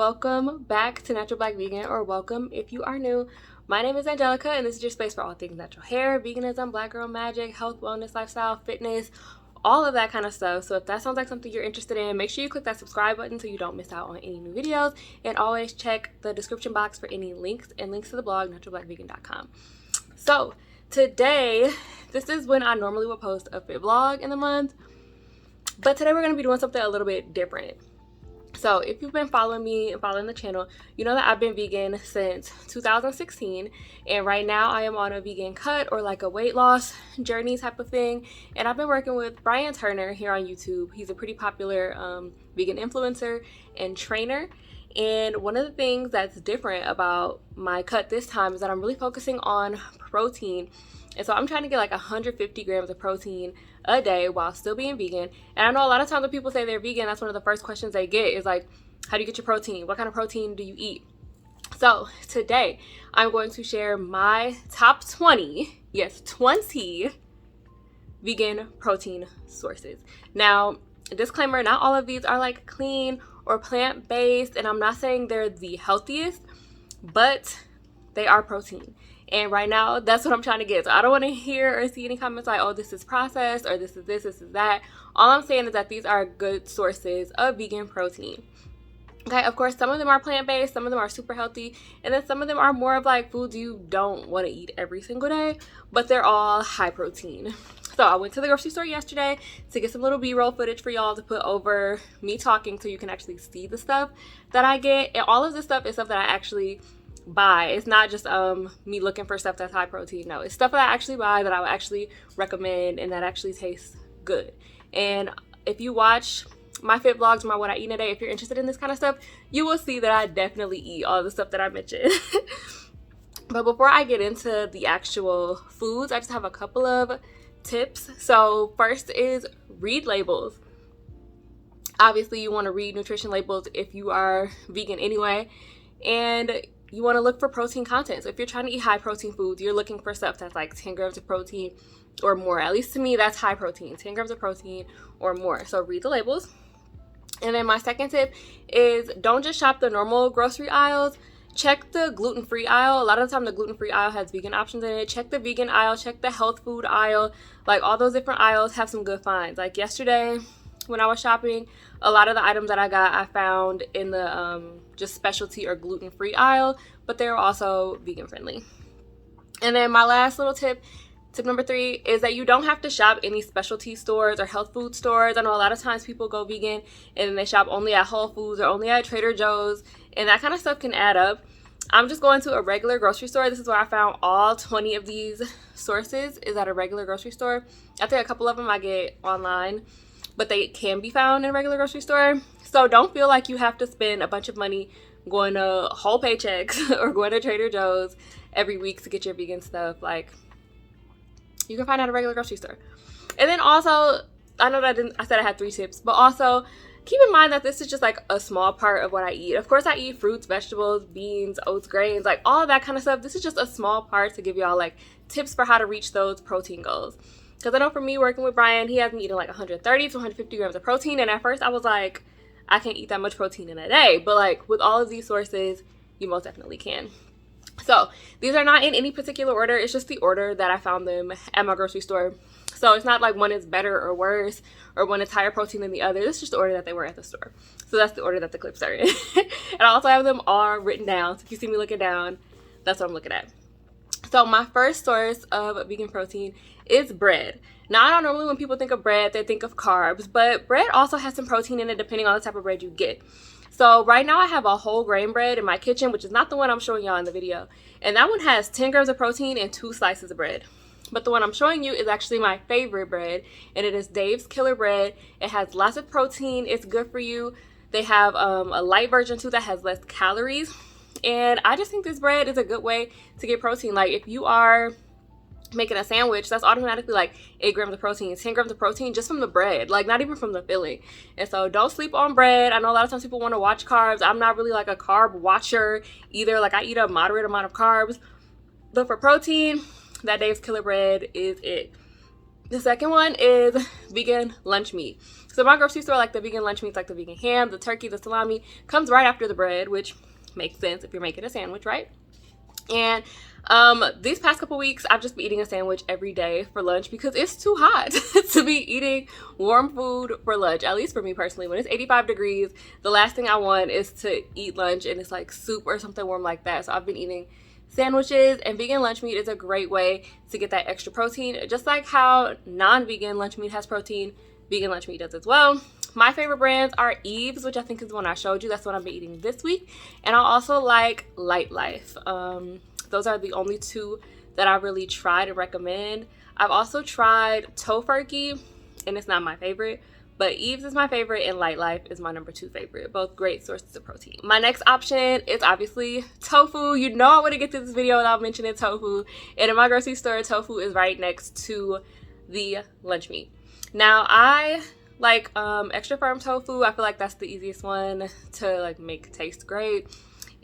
welcome back to Natural Black Vegan, or welcome if you are new. My name is Angelica, and this is your space for all things natural hair, veganism, black girl magic, health, wellness, lifestyle, fitness, all of that kind of stuff. So if that sounds like something you're interested in, make sure you click that subscribe button so you don't miss out on any new videos, and always check the description box for any links and links to the blog, naturalblackvegan.com. So today, this is when I normally would post a fit vlog in the month, but today we're going to be doing something a little bit different. So if you've been following me and following the channel, you know that I've been vegan since 2016, and right now I am on a vegan cut, or like a weight loss journey type of thing. And I've been working with Brian Turner here on YouTube. He's a pretty popular vegan influencer and trainer. And one of the things that's different about my cut this time is that I'm really focusing on protein. And so I'm trying to get like 150 grams of protein a day while still being vegan. And I know a lot of times when people say they're vegan, that's one of the first questions they get is like, how do you get your protein? What kind of protein do you eat? So today I'm going to share my top 20, yes, 20 vegan protein sources. Now, disclaimer, not all of these are like clean or plant-based, and I'm not saying they're the healthiest, but they are protein. And right now, that's what I'm trying to get. So I don't want to hear or see any comments like, oh, this is processed, or this is this, this is that. All I'm saying is that these are good sources of vegan protein. Okay, of course, some of them are plant-based, some of them are super healthy, and then some of them are more of like foods you don't want to eat every single day, but they're all high protein. So I went to the grocery store yesterday to get some little B-roll footage for y'all to put over me talking so you can actually see the stuff that I get. And all of this stuff is stuff that I actually buy. It's not just me looking for stuff that's high protein. No, it's stuff that I actually buy, that I would actually recommend, and that actually tastes good. And if you watch my fit vlogs, my what I eat in a day, if you're interested in this kind of stuff, you will see that I definitely eat all the stuff that I mentioned. But before I get into the actual foods, I just have a couple of tips. So first is read labels. Obviously you want to read nutrition labels if you are vegan anyway, and you want to look for protein content. So if you're trying to eat high protein foods, you're looking for stuff that's like 10 grams of protein or more. At least to me, that's high protein, 10 grams of protein or more. So read the labels. And then my second tip is don't just shop the normal grocery aisles. Check the gluten-free aisle. A lot of the time the gluten-free aisle has vegan options in it. Check the vegan aisle, check the health food aisle. Like all those different aisles have some good finds. Like yesterday when I was shopping, a lot of the items that I got, I found in the just specialty or gluten-free aisle, but they're also vegan friendly. And then my last little tip number 3, is that you don't have to shop any specialty stores or health food stores. I know a lot of times people go vegan and they shop only at Whole Foods or only at Trader Joe's, and that kind of stuff can add up. I'm just going to a regular grocery store. This is where I found all 20 of these sources, is at a regular grocery store. I think a couple of them I get online, but they can be found in a regular grocery store. So don't feel like you have to spend a bunch of money going to Whole Paychecks or going to Trader Joe's every week to get your vegan stuff. Like, you can find it at a regular grocery store. And then also, I know that I said I had 3 tips, but also keep in mind that this is just like a small part of what I eat. Of course, I eat fruits, vegetables, beans, oats, grains, like all of that kind of stuff. This is just a small part to give y'all like tips for how to reach those protein goals. Because I know for me, working with Brian, he has me eating like 130 to 150 grams of protein. And at first I was like, I can't eat that much protein in a day. But like with all of these sources, you most definitely can. So these are not in any particular order. It's just the order that I found them at my grocery store. So it's not like one is better or worse, or one is higher protein than the other. It's just the order that they were at the store. So that's the order that the clips are in. And I also have them all written down. So if you see me looking down, that's what I'm looking at. So my first source of vegan protein is bread. Now, I don't normally, when people think of bread, they think of carbs, but bread also has some protein in it depending on the type of bread you get. So right now I have a whole grain bread in my kitchen, which is not the one I'm showing y'all in the video. And that one has 10 grams of protein and 2 slices of bread. But the one I'm showing you is actually my favorite bread, and it is Dave's Killer Bread. It has lots of protein. It's good for you. They have a light version too that has less calories. And I just think this bread is a good way to get protein. Like if you are making a sandwich, that's automatically like 8 grams of protein, 10 grams of protein just from the bread, like not even from the filling. And so don't sleep on bread. I know a lot of times people want to watch carbs. I'm not really like a carb watcher either. Like I eat a moderate amount of carbs, but for protein, that Dave's Killer Bread is it. The second one is vegan lunch meat. So my grocery store, like the vegan lunch meats, like the vegan ham, the turkey, the salami, comes right after the bread, which makes sense if you're making a sandwich, right? And these past couple weeks, I've just been eating a sandwich every day for lunch because it's too hot to be eating warm food for lunch. At least for me personally, when it's 85 degrees, the last thing I want is to eat lunch and it's like soup or something warm like that. So I've been eating sandwiches, and vegan lunch meat is a great way to get that extra protein. Just like how non-vegan lunch meat has protein, vegan lunch meat does as well. My favorite brands are Eve's, which I think is the one I showed you. That's what I've been eating this week. And I also like Light Life. Those are the only two that I really try to recommend. I've also tried Tofurkey, and it's not my favorite, but Eve's is my favorite and Light Life is my number 2 favorite. Both great sources of protein. My next option is obviously tofu. You know I wouldn't get to this video without mentioning tofu. And in my grocery store, tofu is right next to the lunch meat. Now I like extra firm tofu. I feel like that's the easiest one to like make taste great.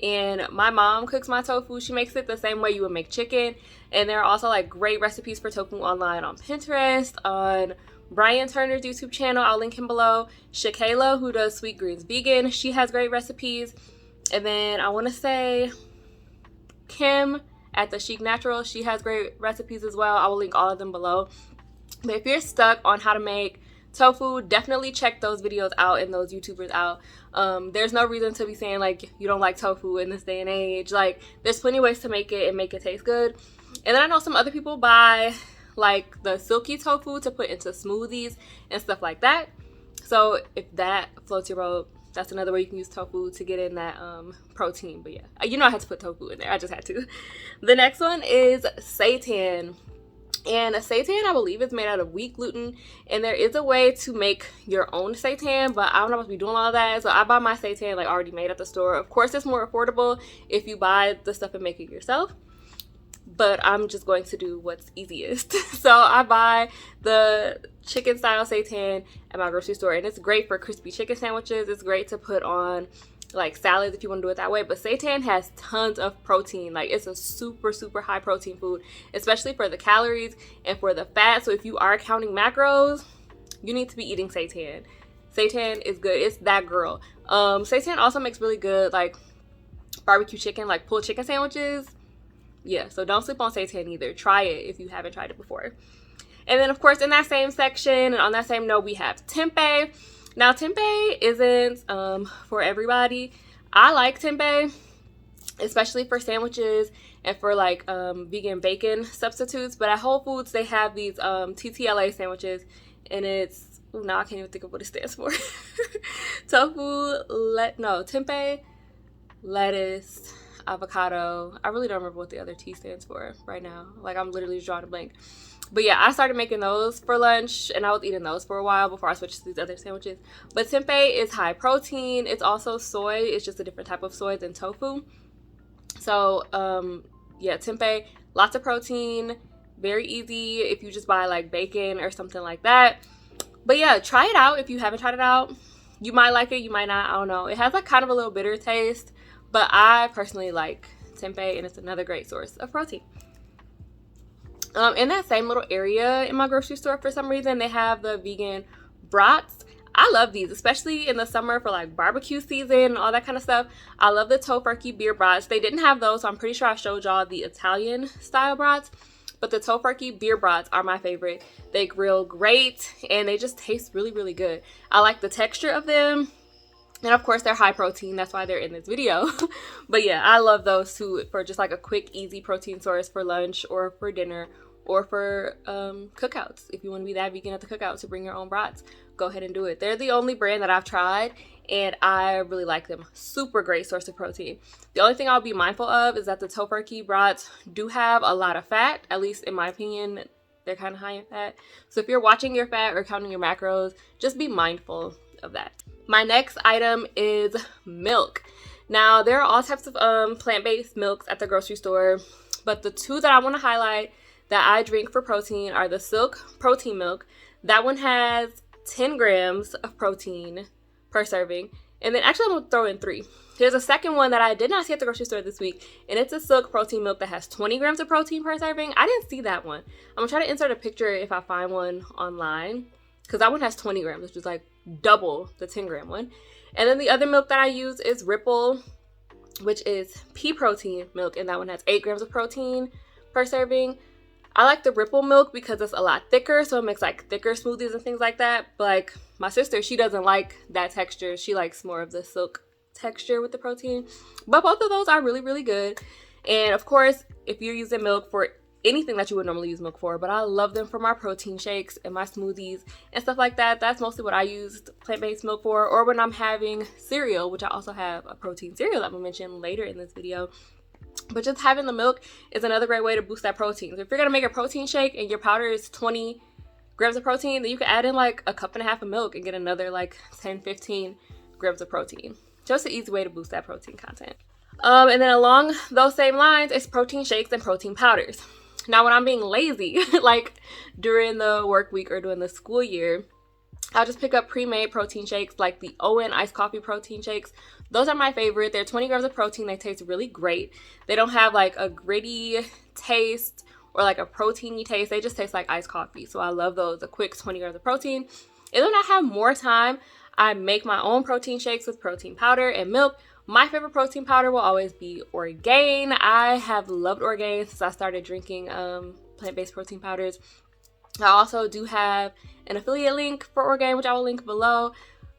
And my mom cooks my tofu. She makes it the same way you would make chicken. And there are also like great recipes for tofu online on Pinterest, on Brian Turner's YouTube channel. I'll link him below. Shakayla, who does Sweet Greens Vegan, she has great recipes. And then I want to say Kim at the Chic Natural, she has great recipes as well. I will link all of them below. But if you're stuck on how to make tofu, definitely check those videos out and those YouTubers out. There's no reason to be saying like you don't like tofu in this day and age. Like there's plenty of ways to make it and make it taste good. And then I know some other people buy like the silky tofu to put into smoothies and stuff like that. So if that floats your boat, that's another way you can use tofu to get in that protein. But yeah, you know I had to put tofu in there. I just had to. The next one is seitan. And a seitan, I believe, is made out of wheat gluten. And there is a way to make your own seitan, but I'm not supposed to be doing all of that. So I buy my seitan like already made at the store. Of course, it's more affordable if you buy the stuff and make it yourself. But I'm just going to do what's easiest. So I buy the chicken style seitan at my grocery store. And it's great for crispy chicken sandwiches. It's great to put on like salads if you want to do it that way. But seitan has tons of protein. Like it's a super high protein food, especially for the calories and for the fat. So if you are counting macros, you need to be eating seitan. Seitan is good. It's that girl. Seitan also makes really good like barbecue chicken, like pulled chicken sandwiches. Yeah, so don't sleep on seitan either. Try it if you haven't tried it before. And then of course in that same section and on that same note, we have tempeh. Now, tempeh isn't for everybody. I like tempeh, especially for sandwiches and for like vegan bacon substitutes. But at Whole Foods, they have these TTLA sandwiches, and it's, now I can't even think of what it stands for. Tempeh, lettuce, avocado. I really don't remember what the other T stands for right now. Like I'm literally just drawing a blank. But yeah, I started making those for lunch, and I was eating those for a while before I switched to these other sandwiches. But tempeh is high protein. It's also soy. It's just a different type of soy than tofu. So yeah, tempeh, lots of protein, very easy if you just buy like bacon or something like that. But yeah, try it out if you haven't tried it out. You might like it, you might not, I don't know. It has like kind of a little bitter taste, but I personally like tempeh, and it's another great source of protein. In that same little area in my grocery store, for some reason, they have the vegan brats. I love these, especially in the summer for like barbecue season and all that kind of stuff. I love the Tofurkey beer brats. They didn't have those, so I'm pretty sure I showed y'all the Italian style brats. But the Tofurkey beer brats are my favorite. They grill great, and they just taste really good. I like the texture of them. And of course, they're high protein. That's why they're in this video. But yeah, I love those too for just like a quick, easy protein source for lunch or for dinner or for cookouts. If you want to be that vegan at the cookout to bring your own brats, go ahead and do it. They're the only brand that I've tried, and I really like them. Super great source of protein. The only thing I'll be mindful of is that the Tofurkey brats do have a lot of fat. At least in my opinion, they're kind of high in fat. So if you're watching your fat or counting your macros, just be mindful of that. My next item is milk. Now, there are all types of plant-based milks at the grocery store, but the two that I want to highlight that I drink for protein are the Silk protein milk. That one has 10 grams of protein per serving. And then actually I'm going to throw in 3. Here's a second one that I did not see at the grocery store this week, and it's a Silk protein milk that has 20 grams of protein per serving. I didn't see that one. I'm gonna try to insert a picture if I find one online, because that one has 20 grams, which is like double the 10-gram one. And then the other milk that I use is Ripple, which is pea protein milk, and that one has 8 grams of protein per serving. I like the Ripple milk because it's a lot thicker, so it makes like thicker smoothies and things like that. But like my sister, she doesn't like that texture. She likes more of the Silk texture with the protein. But both of those are really, really good. And of course, if you're using milk for anything that you would normally use milk for, but I love them for my protein shakes and my smoothies and stuff like that. That's mostly what I use plant-based milk for, or when I'm having cereal, which I also have a protein cereal that we'll mention later in this video. But just having the milk is another great way to boost that protein. So if you're gonna make a protein shake and your powder is 20 grams of protein, then you can add in like a cup and a half of milk and get another like 10-15 grams of protein. Just an easy way to boost that protein content. And then along those same lines is protein shakes and protein powders. Now, when I'm being lazy, like during the work week or during the school year, I'll just pick up pre-made protein shakes like the ON iced coffee protein shakes. Those are my favorite. They're 20 grams of protein. They taste really great. They don't have like a gritty taste or like a proteiny taste. They just taste like iced coffee. So I love those. A quick 20 grams of protein. And then I have more time, I make my own protein shakes with protein powder and milk. My favorite protein powder will always be Orgain. I have loved Orgain since I started drinking plant-based protein powders. I also do have an affiliate link for Orgain, which I will link below.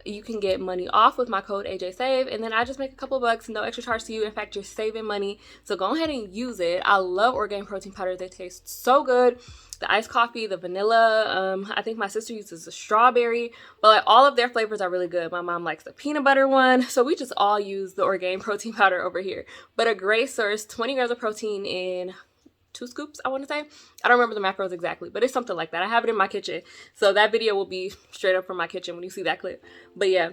You can get money off with my code AJSAVE, and then I just make a couple bucks, no extra charge to you. In fact, you're saving money, so go ahead and use it. I love Orgain protein powders. They taste so good. The iced coffee, the vanilla, I think my sister uses the strawberry, but like all of their flavors are really good. My mom likes the peanut butter one, so we just all use the Orgain protein powder over here. But a great source, 20 grams of protein in 2 scoops, I want to say. I don't remember the macros exactly, but it's something like that. I have it in my kitchen, so that video will be straight up from my kitchen when you see that clip. But yeah,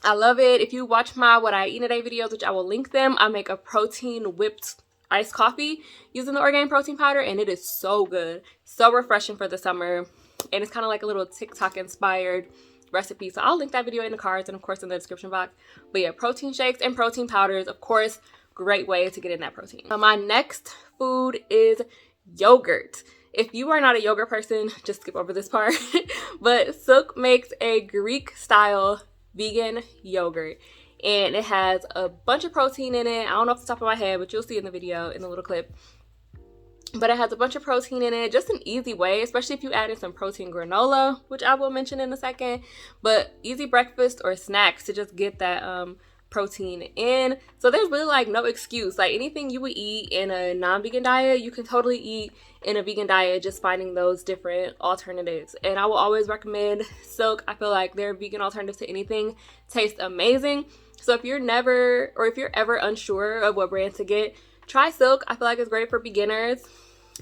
I love it. If you watch my what I eat in a day videos, which I will link them, I make a protein whipped iced coffee using the Orgain protein powder, and it is so good, so refreshing for the summer, and it's kind of like a little TikTok inspired recipe. So I'll link that video in the cards and of course in the description box. But yeah, protein shakes and protein powders, of course, great way to get in that protein. My next food is yogurt. If you are not a yogurt person, just skip over this part. But Silk makes a Greek style vegan yogurt, and it has a bunch of protein in it. I don't know off the top of my head, but you'll see in the video in the little clip. But it has a bunch of protein in it, just an easy way, especially if you add in some protein granola, which I will mention in a second. But easy breakfast or snacks to just get that protein in. So there's really like no excuse. Like anything you would eat in a non-vegan diet, you can totally eat in a vegan diet, just finding those different alternatives. And I will always recommend Silk. I feel like their vegan alternatives to anything taste amazing. So if you're ever unsure of what brand to get, try Silk. I feel like it's great for beginners.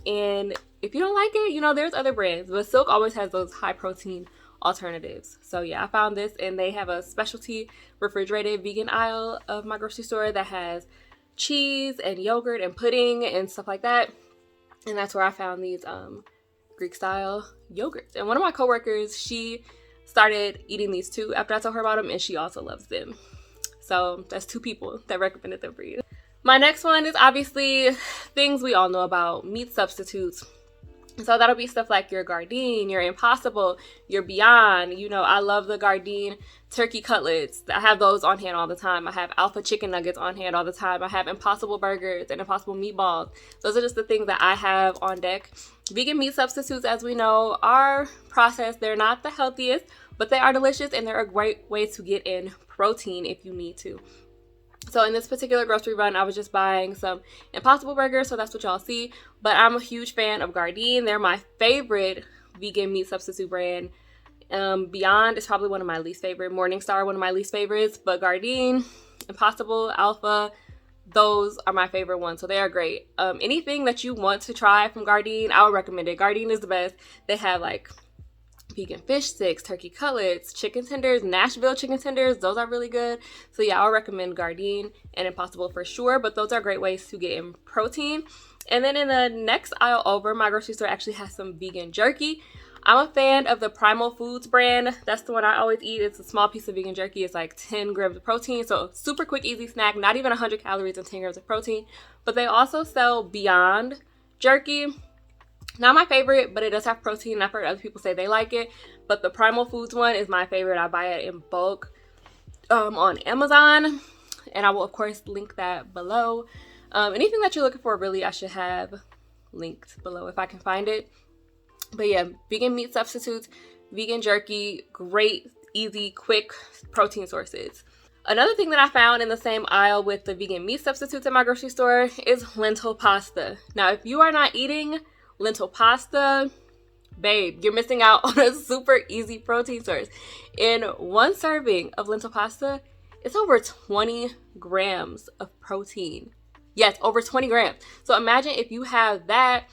And if you don't like it, you know, there's other brands, but Silk always has those high protein alternatives. So yeah, I found this, and they have a specialty refrigerated vegan aisle of my grocery store that has cheese and yogurt and pudding and stuff like that. And that's where I found these Greek style yogurts. And one of my coworkers, she started eating these too after I told her about them, and she also loves them. So that's 2 people that recommended them for you. My next one is obviously things we all know about, meat substitutes. So that'll be stuff like your Gardein, your Impossible, your Beyond. You know, I love the Gardein turkey cutlets. I have those on hand all the time. I have Alpha chicken nuggets on hand all the time. I have Impossible burgers and Impossible meatballs. Those are just the things that I have on deck. Vegan meat substitutes, as we know, are processed. They're not the healthiest, but they are delicious, and they're a great way to get in protein if you need to. So in this particular grocery run, I was just buying some Impossible burgers, so that's what y'all see. But I'm a huge fan of Gardein. They're my favorite vegan meat substitute brand. Beyond is probably one of my least favorite. Morningstar, one of my least favorites. But Gardein, Impossible, Alpha, those are my favorite ones. So they are great. Anything that you want to try from Gardein, I would recommend it. Gardein is the best. They have like vegan fish sticks, turkey cutlets, chicken tenders, Nashville chicken tenders. Those are really good. So yeah, I would recommend Gardein and Impossible for sure. But those are great ways to get in protein. And then in the next aisle over, my grocery store actually has some vegan jerky. I'm a fan of the Primal Foods brand. That's the one I always eat. It's a small piece of vegan jerky. It's like 10 grams of protein. So super quick, easy snack. Not even 100 calories and 10 grams of protein. But they also sell Beyond jerky. Not my favorite, but it does have protein. I've heard other people say they like it. But the Primal Foods one is my favorite. I buy it in bulk on Amazon. And I will, of course, link that below. Anything that you're looking for, really, I should have linked below if I can find it. But yeah, vegan meat substitutes, vegan jerky, great, easy, quick protein sources. Another thing that I found in the same aisle with the vegan meat substitutes at my grocery store is lentil pasta. Now, if you are not eating lentil pasta, babe, you're missing out on a super easy protein source. In one serving of lentil pasta, it's over 20 grams of protein. Yes, over 20 grams. So imagine if you have that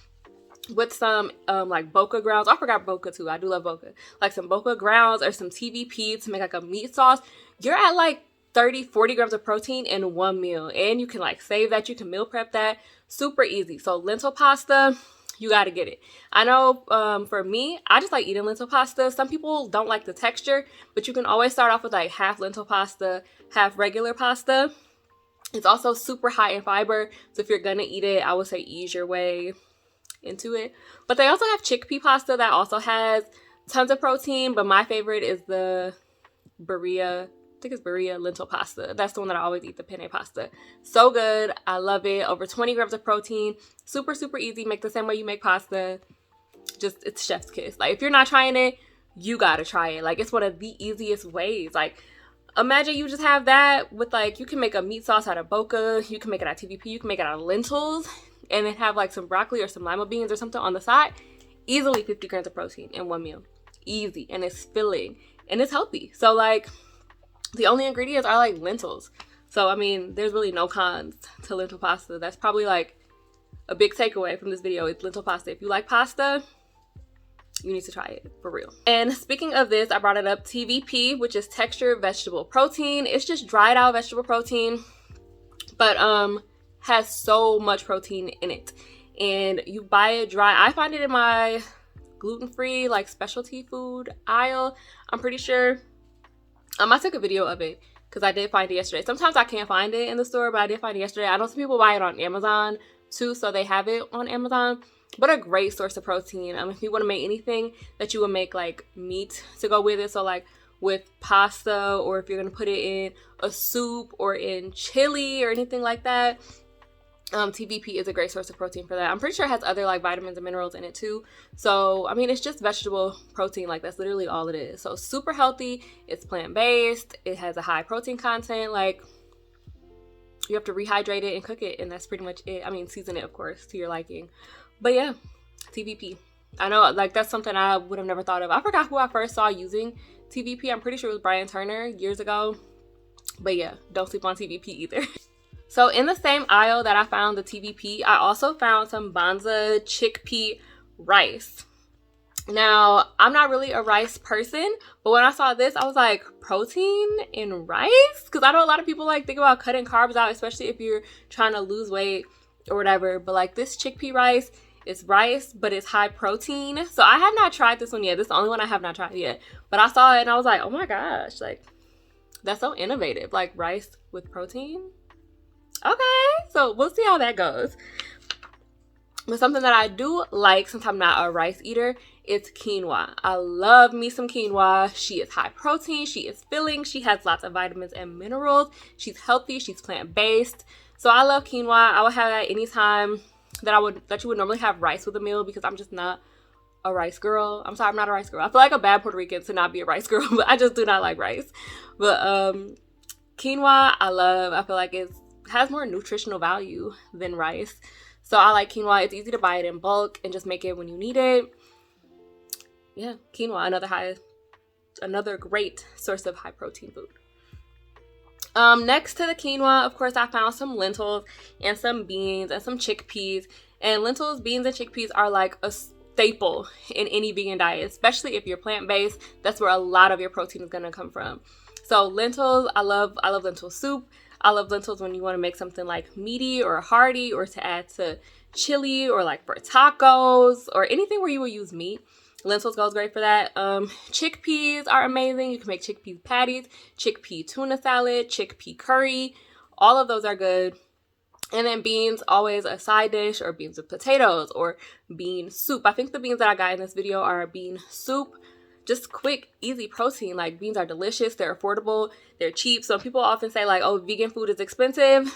with some like boca grounds. I forgot boca too. I do love boca. Like some boca grounds or some TVP to make like a meat sauce. You're at like 30-40 grams of protein in one meal. And you can like save that. You can meal prep that. Super easy. So lentil pasta, you got to get it. I know for me, I just like eating lentil pasta. Some people don't like the texture, but you can always start off with like half lentil pasta, half regular pasta. It's also super high in fiber. So if you're going to eat it, I would say ease your way into it. But they also have chickpea pasta that also has tons of protein. But my favorite is the Berea, I think it's Berea lentil pasta. That's the one that I always eat, the penne pasta. So good. I love it. Over 20 grams of protein. Super, super easy. Make the same way you make pasta. Just, it's chef's kiss. Like, if you're not trying it, you gotta try it. Like, it's one of the easiest ways. Like, imagine you just have that with, like, you can make a meat sauce out of boca. You can make it out of TVP. You can make it out of lentils. And then have, like, some broccoli or some lima beans or something on the side. Easily 50 grams of protein in one meal. Easy. And it's filling. And it's healthy. So, like, the only ingredients are, like, lentils. So, I mean, there's really no cons to lentil pasta. That's probably, like, a big takeaway from this video. It's lentil pasta. If you like pasta, you need to try it, for real. And speaking of this, I brought it up. TVP, which is textured vegetable protein. It's just dried out vegetable protein. But, has so much protein in it. And you buy it dry. I find it in my gluten-free, like, specialty food aisle. I'm pretty sure. I took a video of it because I did find it yesterday. Sometimes I can't find it in the store, but I did find it yesterday. I know some people buy it on Amazon too, so they have it on Amazon. But a great source of protein. If you want to make anything that you would make, like, meat to go with it, so like with pasta, or if you're going to put it in a soup or in chili or anything like that, TVP is a great source of protein for that. I'm pretty sure it has other, like, vitamins and minerals in it too. So, I mean, it's just vegetable protein. Like, that's literally all it is. So, super healthy. It's plant-based. It has a high protein content. Like, you have to rehydrate it and cook it, and that's pretty much it. I mean, season it, of course, to your liking. But yeah, TVP. I know, like, that's something I would have never thought of. I forgot who I first saw using TVP. I'm pretty sure it was Brian Turner years ago. But yeah, don't sleep on TVP either. So in the same aisle that I found the TVP, I also found some Banza chickpea rice. Now, I'm not really a rice person, but when I saw this, I was like, protein in rice? Because I know a lot of people, like, think about cutting carbs out, especially if you're trying to lose weight or whatever. But, like, this chickpea rice is rice, but it's high protein. So I have not tried this one yet. This is the only one I have not tried yet. But I saw it and I was like, oh my gosh, like, that's so innovative. Like, rice with protein? Okay, so we'll see how that goes. But something that I do like, since I'm not a rice eater, is quinoa. I love me some quinoa. She is high protein. She is filling. She has lots of vitamins and minerals. She's healthy. She's plant-based. So I love quinoa. I would have that anytime that you would normally have rice with a meal, because I'm just not a rice girl. I'm sorry, I'm not a rice girl. I feel like a bad Puerto Rican to not be a rice girl, but I just do not like rice. But quinoa, I love. I feel like it has more nutritional value than rice. So I like quinoa. It's easy to buy it in bulk and just make it when you need it. Yeah, quinoa, another great source of high protein food. Next to the quinoa, of course, I found some lentils and some beans and some chickpeas. And lentils, beans, and chickpeas are like a staple in any vegan diet, especially if you're plant-based. That's where a lot of your protein is gonna come from. So lentils, I love lentil soup. I love lentils when you want to make something like meaty or hearty, or to add to chili, or like for tacos, or anything where you will use meat. Lentils goes great for that. Chickpeas are amazing. You can make chickpea patties, chickpea tuna salad, chickpea curry. All of those are good. And then beans, always a side dish, or beans with potatoes, or bean soup. I think the beans that I got in this video are bean soup. Just quick, easy protein. Like, beans are delicious, they're affordable, they're cheap. So people often say like, oh, vegan food is expensive.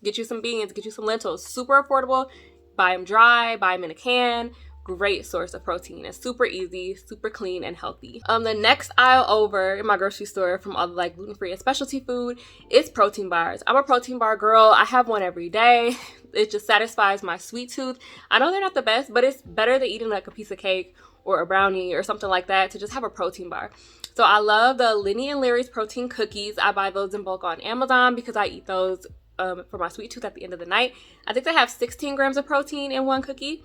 Get you some beans, get you some lentils. Super affordable. Buy them dry, buy them in a can. Great source of protein. It's super easy, super clean, and healthy. The next aisle over in my grocery store from all the like gluten-free and specialty food is protein bars. I'm a protein bar girl. I have one every day. It just satisfies my sweet tooth. I know they're not the best, but it's better than eating like a piece of cake or a brownie or something like that to just have a protein bar. So I love the Lenny and Larry's protein cookies. I buy those in bulk on Amazon because I eat those for my sweet tooth at the end of the night. I think they have 16 grams of protein in one cookie.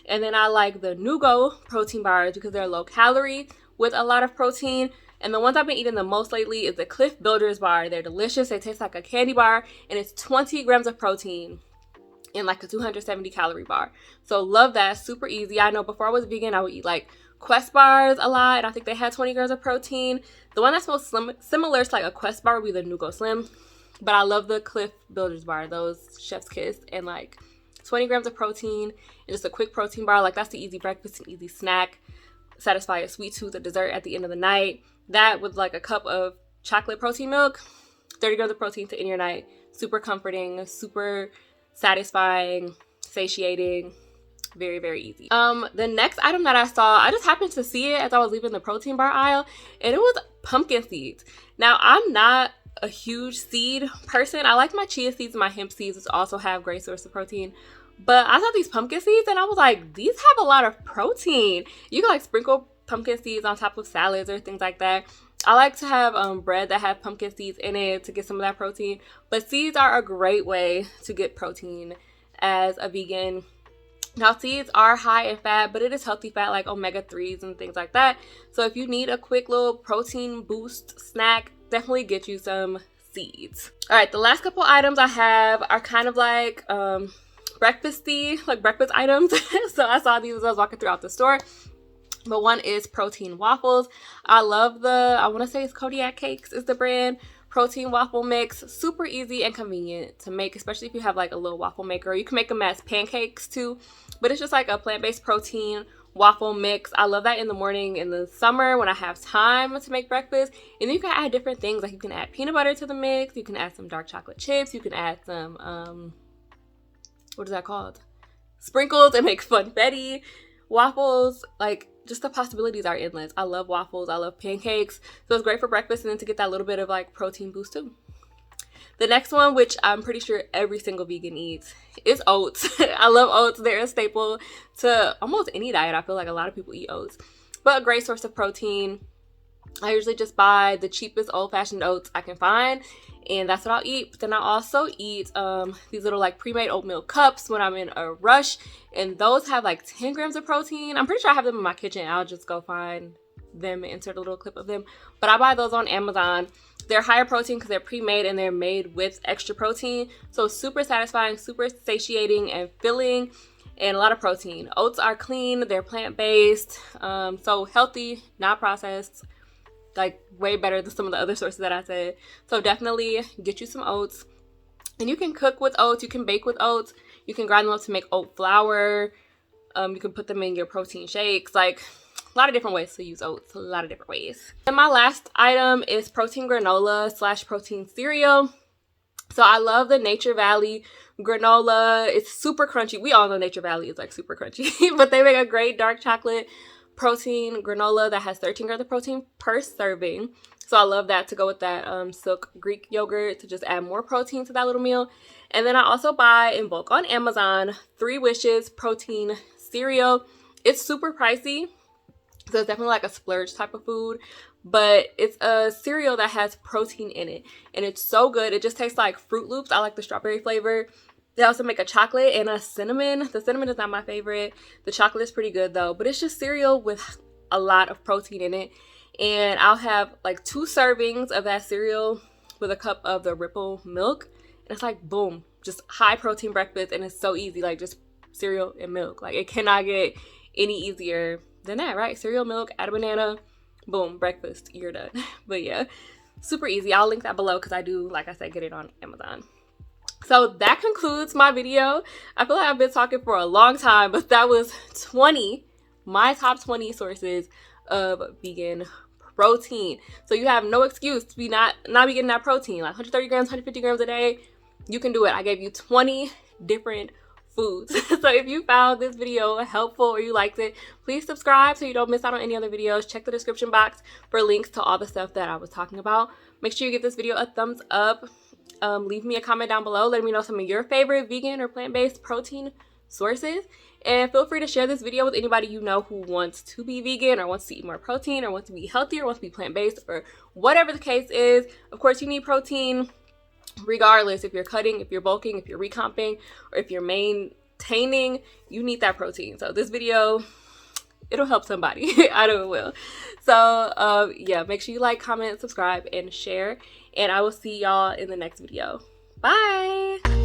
And then I like the Nugo protein bars because they're low calorie with a lot of protein. And the ones I've been eating the most lately is the Cliff Builders bar. They're delicious. They taste like a candy bar. And it's 20 grams of protein in like a 270 calorie bar. So love that. Super easy. I know before I was vegan, I would eat like Quest bars a lot. And I think they had 20 grams of protein. The one that's most similar to like a Quest bar would be the Nugo Slim. But I love the Cliff Builders bar. Those Chef's Kiss. And like 20 grams of protein and just a quick protein bar. Like, that's the easy breakfast and easy snack. Satisfy a sweet tooth, a dessert at the end of the night. That with like a cup of chocolate protein milk, 30 grams of protein to end your night. Super comforting, super satisfying, satiating. Very, very easy. The next item that I saw, I just happened to see it as I was leaving the protein bar aisle, and it was pumpkin seeds. Now, I'm not a huge seed person. I like my chia seeds and my hemp seeds, which also have great source of protein. But I saw these pumpkin seeds and I was like, these have a lot of protein. You can like sprinkle pumpkin seeds on top of salads or things like that. I like to have bread that have pumpkin seeds in it to get some of that protein. But seeds are a great way to get protein as a vegan. Now, seeds are high in fat, but it is healthy fat like omega-3s and things like that. So if you need a quick little protein boost snack, definitely get you some seeds. All right, the last couple items I have are kind of like breakfasty, like breakfast items. So I saw these as I was walking throughout the store. But one is protein waffles. I love I want to say it's Kodiak Cakes is the brand. Protein waffle mix. Super easy and convenient to make, especially if you have like a little waffle maker. You can make them as pancakes too. But it's just like a plant-based protein waffle mix. I love that in the morning in the summer when I have time to make breakfast. And then you can add different things. Like you can add peanut butter to the mix. You can add some dark chocolate chips. You can add some, what is that called? Sprinkles and make funfetti. Waffles, like just the possibilities are endless. I love waffles. I love pancakes. So it's great for breakfast and then to get that little bit of like protein boost too. The next one, which I'm pretty sure every single vegan eats, is oats. I love oats. They're a staple to almost any diet. I feel like a lot of people eat oats. But a great source of protein. I usually just buy the cheapest old-fashioned oats I can find, and that's what I'll eat. But then I also eat these little like pre-made oatmeal cups when I'm in a rush, and those have like 10 grams of protein. I'm pretty sure I have them in my kitchen. I'll just go find them and insert a little clip of them. But I buy those on Amazon. They're higher protein because they're pre-made and they're made with extra protein. So super satisfying, super satiating and filling, and a lot of protein. Oats are clean, they're plant-based, so healthy, not processed, like way better than some of the other sources that I said. So definitely get you some oats. And you can cook with oats, you can bake with oats, you can grind them up to make oat flour, you can put them in your protein shakes, like a lot of different ways to use oats, a lot of different ways. And my last item is protein granola / protein cereal. So I love the Nature Valley granola. It's super crunchy. We all know Nature Valley is like super crunchy, but they make a great dark chocolate protein granola that has 13 grams of protein per serving. So I love that to go with that Silk Greek yogurt to just add more protein to that little meal. And then I also buy in bulk on Amazon 3 Wishes protein cereal. It's super pricey, so it's definitely like a splurge type of food, but it's a cereal that has protein in it, and it's so good. It just tastes like Fruit Loops. I like the strawberry flavor. They also make a chocolate and a cinnamon. The cinnamon is not my favorite. The chocolate is pretty good though, but it's just cereal with a lot of protein in it. And I'll have like 2 servings of that cereal with a cup of the Ripple milk. And it's like, boom, just high protein breakfast. And it's so easy, like just cereal and milk. Like it cannot get any easier than that, right? Cereal, milk, add a banana, boom, breakfast, you're done. But yeah, super easy. I'll link that below because I do, like I said, get it on Amazon. So that concludes my video. I feel like I've been talking for a long time, but that was my top 20 sources of vegan protein. So you have no excuse to be not be getting that protein, like 130 grams, 150 grams a day. You can do it. I gave you 20 different foods. So if you found this video helpful or you liked it, please subscribe so you don't miss out on any other videos. Check the description box for links to all the stuff that I was talking about. Make sure you give this video a thumbs up. Leave me a comment down below. Let me know some of your favorite vegan or plant-based protein sources. And feel free to share this video with anybody you know who wants to be vegan or wants to eat more protein or wants to be healthier, wants to be plant-based, or whatever the case is. Of course, you need protein regardless. If you're cutting, if you're bulking, if you're recomping, or if you're maintaining, you need that protein. So this video, it'll help somebody. I know it will. So yeah, make sure you like, comment, subscribe, and share. And I will see y'all in the next video. Bye!